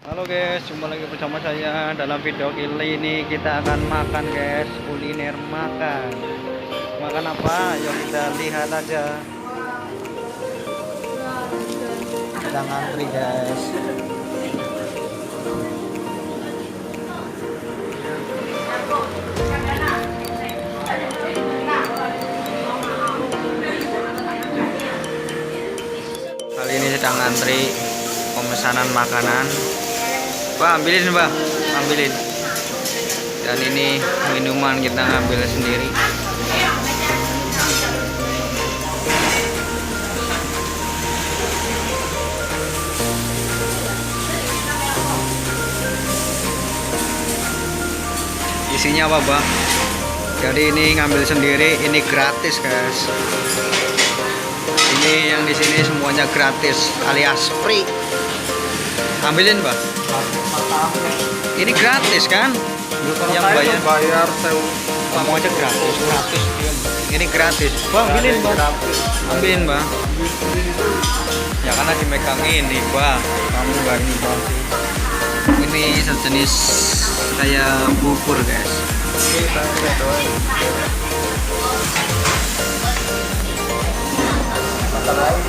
Halo guys, jumpa lagi bersama saya. Dalam video kali ini kita akan makan guys, kuliner makan. Makan apa? Yuk kita lihat aja. Sedang antri guys. Kali ini sedang antri pemesanan makanan. Pak, ambilin Pak, ambilin. Dan ini minuman kita ambil sendiri. Isinya apa Pak? Jadi ini ngambil sendiri, ini gratis guys. Ini yang di sini semuanya gratis alias free. Ambilin Pak. Ini gratis kan? Yang bayar kamu aja gratis. Ini gratis. Bang, ambilin Bang. Ambilin Bang. Ya karena dimegang ini Bang. Kamu nggak ini Bang. Ini sejenis kayak bubur guys.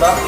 Bang.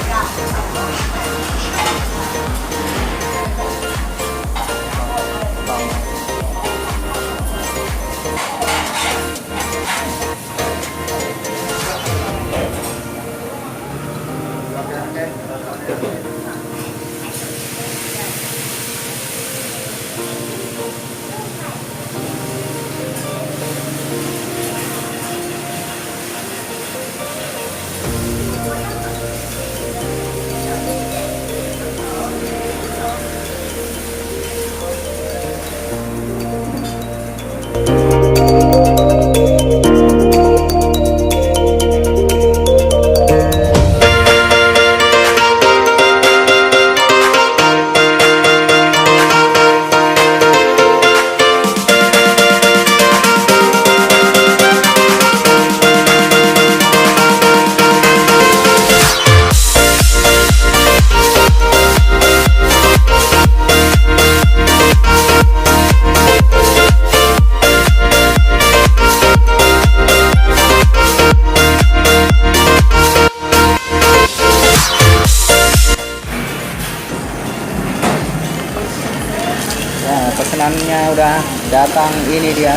Pesanannya udah datang, ini dia.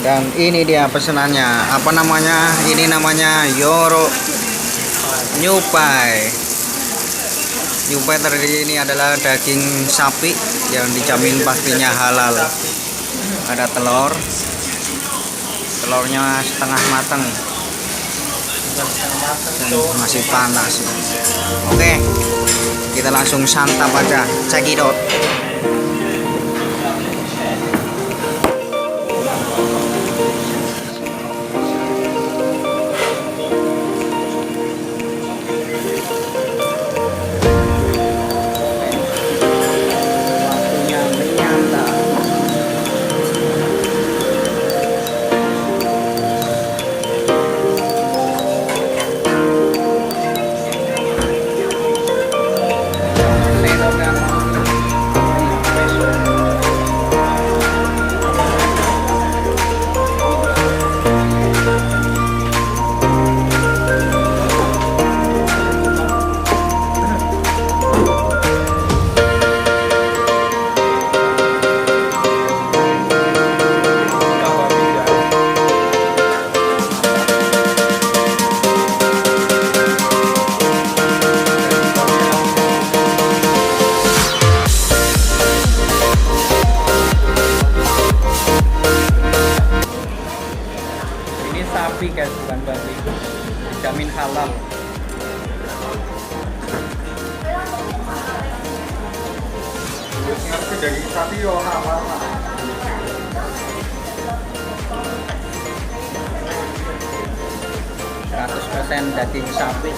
Dan ini dia pesanannya. Apa namanya? Ini namanya Yoro Nyupai. Nyupai terdiri ini adalah daging sapi yang dijamin pastinya halal. Ada telur. Telurnya setengah matang. Masih panas. Oke, kita langsung santap aja. Cekidot. Waktunya menyantap. Sapi guys, bukan babi, dijamin halal. Ngerti daging sapi yo halal. 100% daging sapi.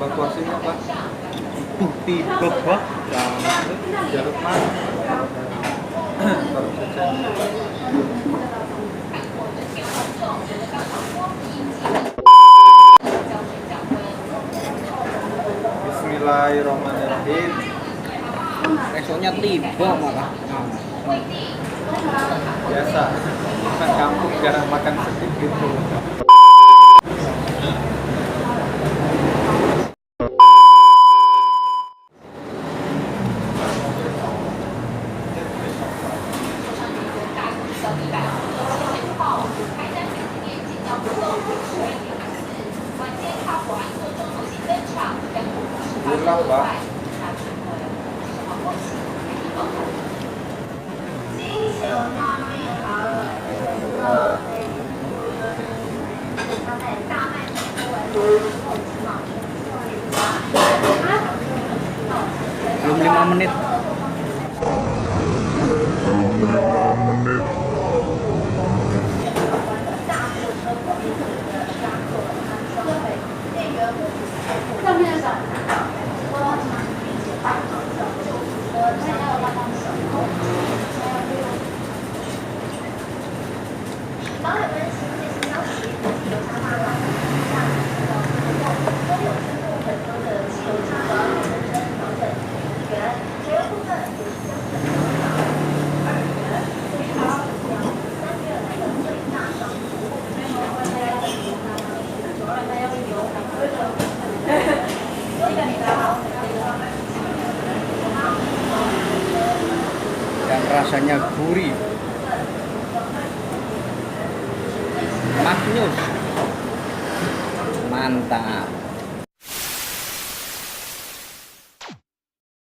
evakuasinya Pak. Bukti bebek. Jalur mana? Baru saja. Bismillahirrahmanirrahim. Besoknya tiba malah. Biasa, kan kampung jarang makan sedikit gitu. Pulang Pak. Belum 5 menit. Dan rasanya gurih, maknyus, mantap.